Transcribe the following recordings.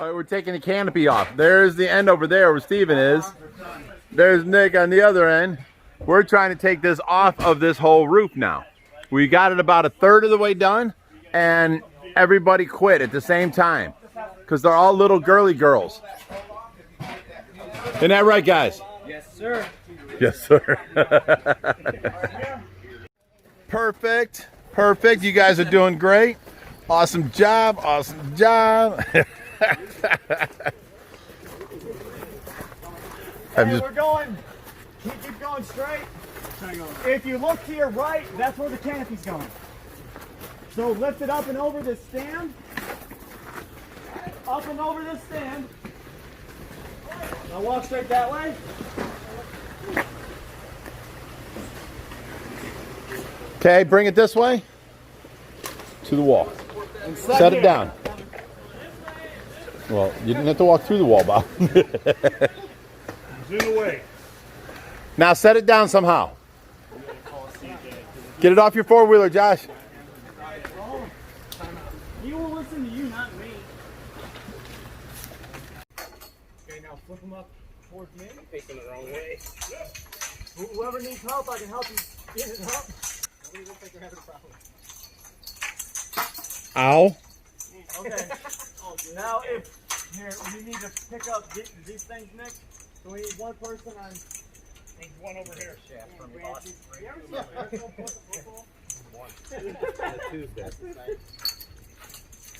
All right, we're taking the canopy off. There's the end over there where Steven is. There's Nick on the other end. We're trying to take this off of this whole roof now. We got it about a third of the way done, and everybody quit at the same time because they're all little girly girls. Isn't that right, guys? Yes, sir. Yes, sir. Perfect. Perfect. You guys are doing great. Awesome job. Awesome job. We're going. Keep going straight. If you look to your right, that's where the canopy's going. So lift it up and over this stand. Up and over this stand. Now walk straight that way. Okay, bring it this way to the wall. Set it down. Well, you didn't have to walk through the wall, Bob. It's in the way. Now set it down somehow. Get it off your four-wheeler, Josh. He will listen to you, not me. Okay, now flip him up towards me. I'm facing the wrong way. Whoever needs help, I can help you get it up. Nobody looks like they're having a problem. Ow. Okay. Now if here you need to pick up these things, Nick. So we need one person on. There's one over here. Shaft from the boss.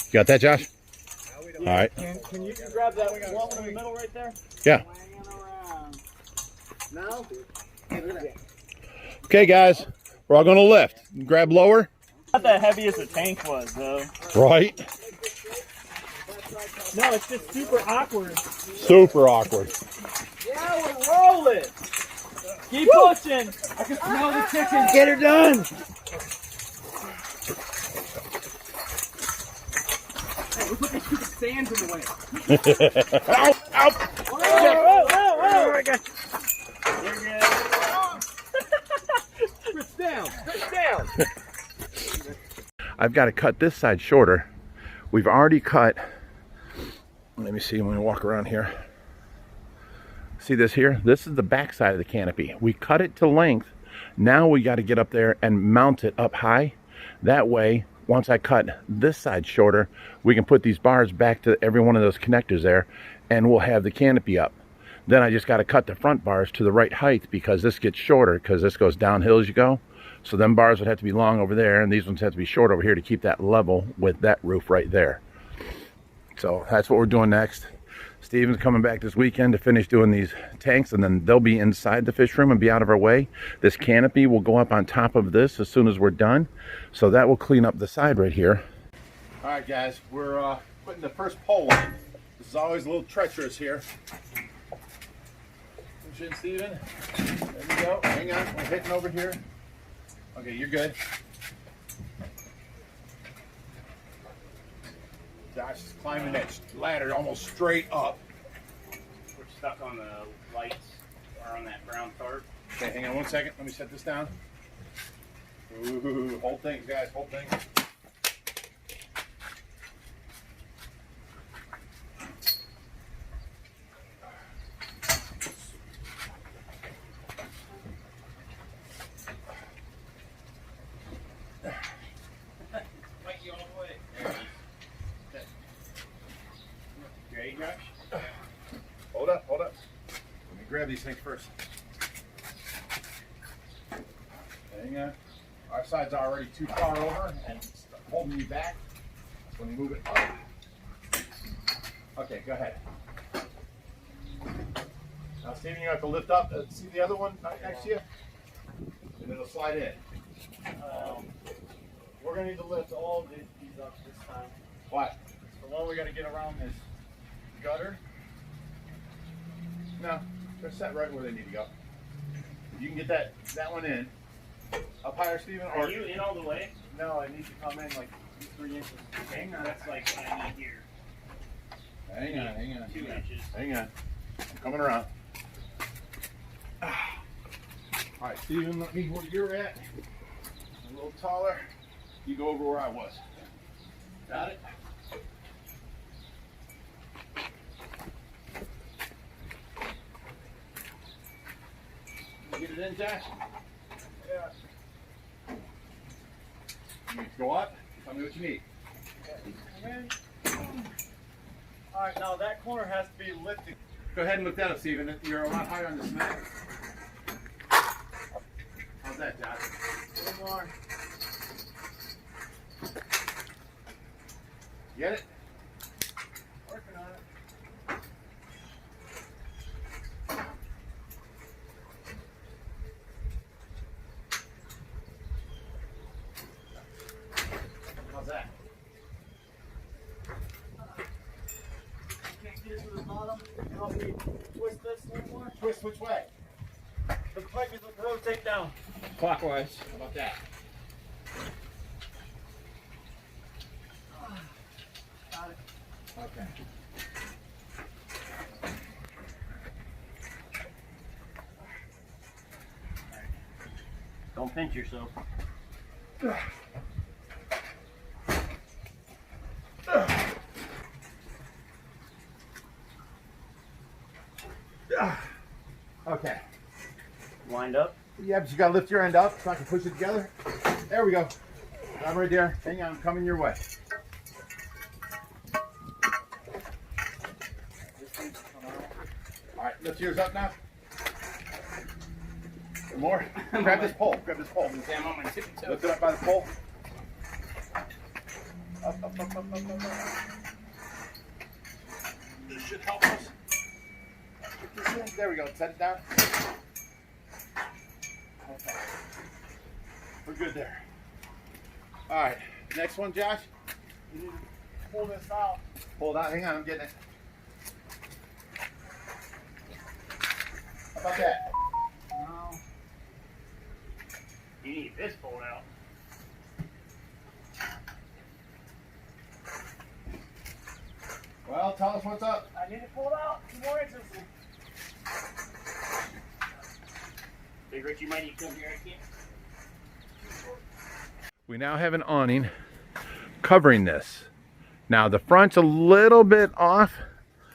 You got that, Josh? All right. Can you grab that wall in the middle right there? Yeah. Now. Okay, guys. We're all going to lift. Grab lower. Not that heavy as the tank was, though. Right. No, it's just super awkward. Super awkward. Yeah, we're rolling. Keep pushing. I can smell the chicken. Get her done. Hey, we put these stupid sands in the way. Ow! Ow! Oh my God. You're good. Switch down. Switch down. I've got to cut this side shorter. We've already cut. Let me see. I'm going to walk around here. See this here? This is the back side of the canopy. We cut it to length. Now we got to get up there and mount it up high. That way, once I cut this side shorter, we can put these bars back to every one of those connectors there, and we'll have the canopy up. Then I just got to cut the front bars to the right height because this gets shorter because this goes downhill as you go. So them bars would have to be long over there, and these ones have to be short over here to keep that level with that roof right there. So that's what we're doing next. Steven's coming back this weekend to finish doing these tanks, and then they'll be inside the fish room and be out of our way. This canopy will go up on top of this as soon as we're done. So that will clean up the side right here. All right, guys, we're putting the first pole in. This is always a little treacherous here. Push in, Steven. There we go. Hang on, we're hitting over here. Okay, you're good. Josh is climbing that ladder almost straight up. We're stuck on the lights or on that brown tarp. Okay, hang on 1 second. Let me set this down. Ooh, hold things, guys. Hold things. Hold up, hold up. Let me grab these things first. Hang on. Our side's already too far over and it's holding me back. So let me move it up. Okay, go ahead. Now, Steven, you have to lift up. See the other one right next to you? And it'll slide in. We're going to need to lift all of these up this time. What? The one we got to get around this gutter. No, they're set right where they need to go. If you can get that one in. Up higher, Steven? Or Are you in all the way? No, I need to come in like 3 inches. Hang on. That's like what I need here. hang on, hang on. 2 inches. Hang on. I'm coming around. All right, Steven, let me where you're at. A little taller. You go over where I was. Got it? it in, Josh? Yeah. You go up. Tell me what you need. All right, now that corner has to be lifted. Go ahead and lift that up, Steven. You're a lot higher on the cement. How's that, Josh? A little more. Get it? Working on it. How's that? Can't get it to the bottom. Help me twist this a little more. Twist which way? The pipe is rotate down. Clockwise. How about that? Got it. Okay. Don't pinch yourself. Okay. Lined up. Yeah, but you gotta lift your end up so I can push it together. There we go. I'm right there. Hang on, I'm coming your way. All right, lift yours up now. Some more. Grab this pole. Grab this pole. Damn, on my tippy toe. Lift it up by the pole. Up, up, up, up, up, up, up. This should help us. Get this in. There we go. Set it down. Okay. We're good there. All right. Next one, Josh. You need to pull this out. Hold on. Hang on. I'm getting it. How about that? No. You need this pulled out. Well, tell us what's up. I need to pull it out. 2 more inches. Big Rich, you might need to come here. I can't. We now have an awning covering this. Now the front's a little bit off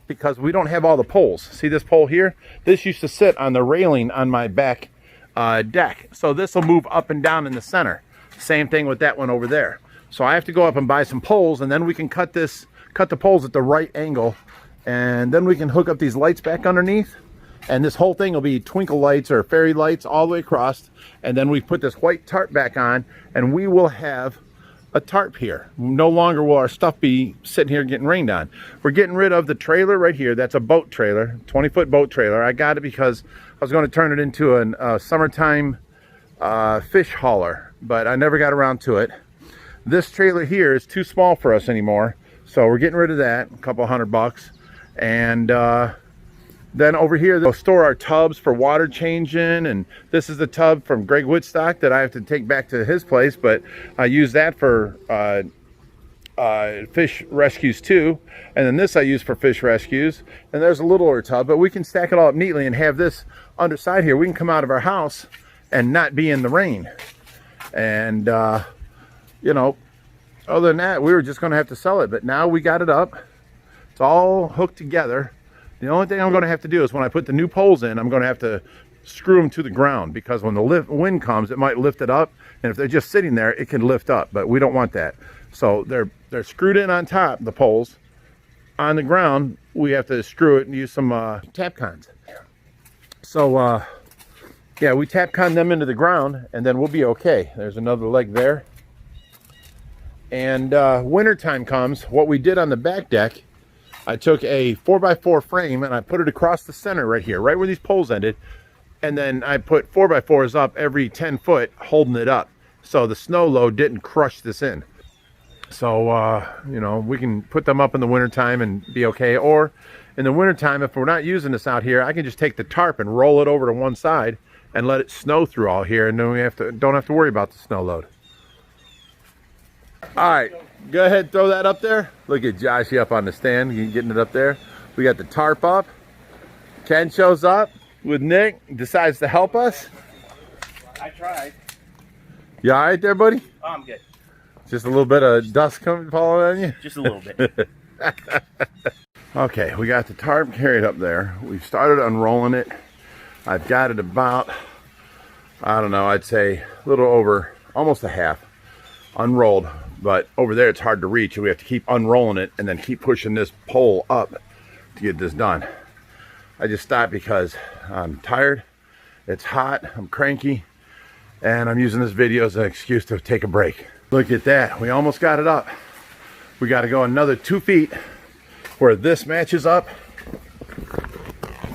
because we don't have all the poles. See this pole here? This used to sit on the railing on my back deck. So this will move up and down in the center. Same thing with that one over there. So I have to go up and buy some poles, and then we can cut the poles at the right angle, and then we can hook up these lights back underneath. And this whole thing will be twinkle lights or fairy lights all the way across. And then we put this white tarp back on, and we will have a tarp here. No longer will our stuff be sitting here getting rained on. We're getting rid of the trailer right here. That's a boat trailer, 20-foot boat trailer. I got it because I was going to turn it into a summertime fish hauler, but I never got around to it. This trailer here is too small for us anymore, so we're getting rid of that, a couple $100. And then over here, they'll store our tubs for water changing, and this is the tub from Greg Woodstock that I have to take back to his place, but I use that for fish rescues too. And then this I use for fish rescues. And there's a littler tub, but we can stack it all up neatly and have this underside here. We can come out of our house and not be in the rain. And, you know, other than that, we were just going to have to sell it, but now we got it up. It's all hooked together. The only thing I'm going to have to do is when I put the new poles in, I'm going to have to screw them to the ground, because when the wind comes, it might lift it up. And if they're just sitting there, it can lift up, but we don't want that. So they're screwed in on top, the poles. On the ground, we have to screw it and use some tap cons. So, yeah, we tap con them into the ground, and then we'll be okay. There's another leg there. And winter time comes, what we did on the back deck, I took a 4x4 frame and I put it across the center right here, right where these poles ended. And then I put 4x4s up every 10 foot, holding it up, so the snow load didn't crush this in. So, you know, we can put them up in the wintertime and be okay. Or in the wintertime, if we're not using this out here, I can just take the tarp and roll it over to one side and let it snow through all here, and then we don't have to worry about the snow load. All right, go ahead, throw that up there. Look at Joshy up on the stand, getting it up there. We got the tarp up. Ken shows up with Nick, decides to help us. I tried. You all right there, buddy? Oh, I'm good. Just a little bit of dust falling on you? Just a little bit. Okay, we got the tarp carried up there. We've started unrolling it. I've got it about I don't know, I'd say a little over, almost a half unrolled. But over there it's hard to reach, and we have to keep unrolling it and then keep pushing this pole up to get this done. I just stopped because I'm tired, it's hot, I'm cranky, and I'm using this video as an excuse to take a break. Look at that, we almost got it up. We got to go another 2 feet where this matches up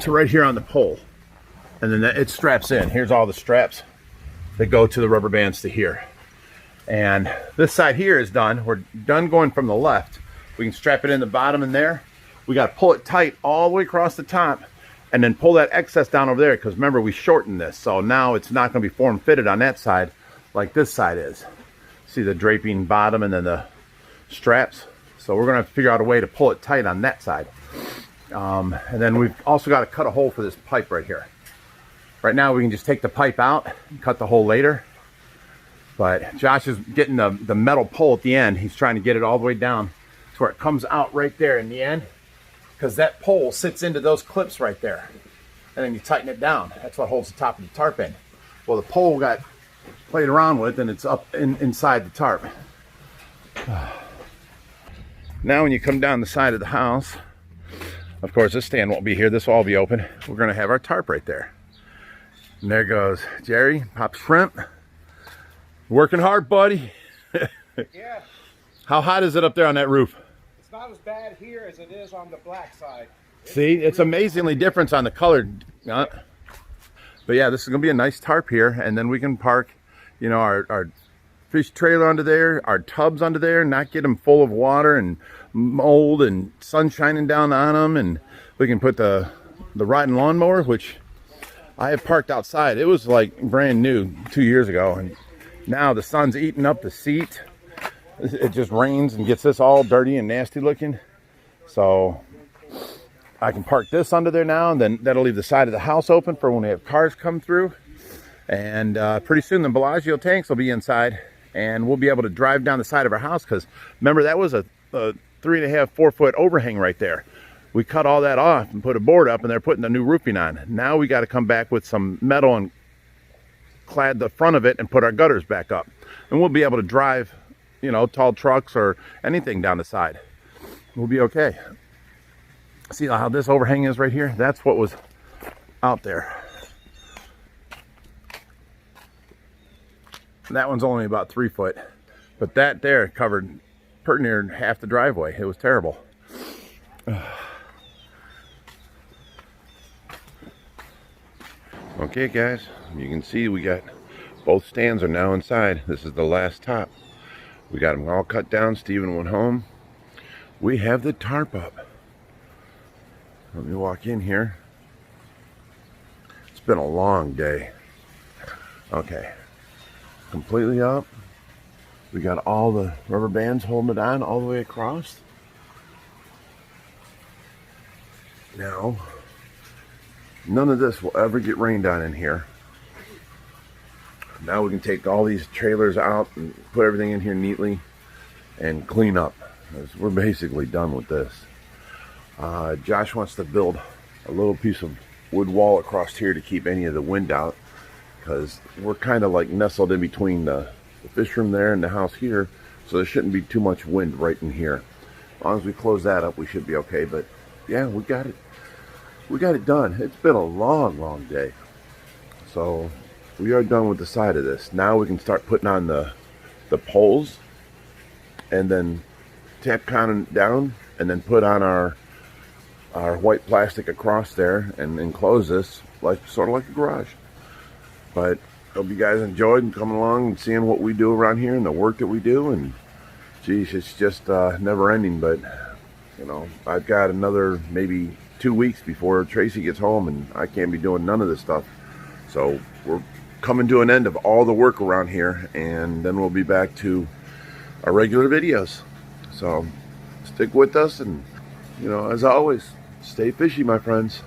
to right here on the pole, and then it straps in. Here's all the straps that go to the rubber bands to here. And this side here is done. We're done going from the left. We can strap it in the bottom in there. We got to pull it tight all the way across the top and then pull that excess down over there, because remember, we shortened this. So now it's not going to be form fitted on that side like this side is. See the draping bottom and then the straps? So we're going to have to figure out a way to pull it tight on that side. And then we've also got to cut a hole for this pipe right here. Right now we can just take the pipe out and cut the hole later. But Josh is getting the metal pole at the end. He's trying to get it all the way down to where it comes out right there in the end, because that pole sits into those clips right there. And then you tighten it down. That's what holds the top of the tarp in. Well, the pole got played around with and it's up inside the tarp. Now when you come down the side of the house, of course this stand won't be here, this will all be open. We're gonna have our tarp right there. And there goes Jerry, Pop Shrimp. Working hard, buddy. Yeah. How hot is it up there on that roof? It's not as bad here as it is on the black side. See, it's amazingly different on the colored. But yeah, this is gonna be a nice tarp here, and then we can park, you know, our fish trailer under there, our tubs under there, not get them full of water and mold and sun shining down on them. And we can put the riding lawnmower, which I have parked outside. It was like brand new 2 years ago, and now the sun's eating up the seat. It just rains and gets this all dirty and nasty looking. So I can park this under there now, and then that'll leave the side of the house open for when we have cars come through. And pretty soon the Bellagio tanks will be inside, and we'll be able to drive down the side of our house, because remember, that was a 3.5, 4 foot overhang right there. We cut all that off and put a board up, and they're putting the new roofing on. Now we got to come back with some metal and clad the front of it and put our gutters back up, and we'll be able to drive, you know, tall trucks or anything down the side. We'll be okay. See how this overhang is right here? That's what was out there. That one's only about 3 foot, but that there covered pretty near half the driveway. It was terrible. Okay guys, you can see we got both stands are now inside. This is the last top. We got them all cut down. Steven went home. We have the tarp up. Let me walk in here. It's been a long day. Okay, completely up. We got all the rubber bands holding it on all the way across. Now, none of this will ever get rained on in here. Now we can take all these trailers out and put everything in here neatly and clean up. We're basically done with this. Josh wants to build a little piece of wood wall across here to keep any of the wind out, because we're kind of like nestled in between the fish room there and the house here, so there shouldn't be too much wind right in here. As long as we close that up, we should be okay. But yeah, we got it done. It's been a long day. So we are done with the side of this. Now we can start putting on the poles, and then tap con down, and then put on our white plastic across there and enclose this like sort of like a garage. But hope you guys enjoyed coming along and seeing what we do around here and the work that we do. And geez, it's just never ending. But you know, I've got another maybe 2 weeks before Tracy gets home, and I can't be doing none of this stuff. So we're coming to an end of all the work around here, and then we'll be back to our regular videos. So stick with us, and you know, as always, stay fishy, my friends.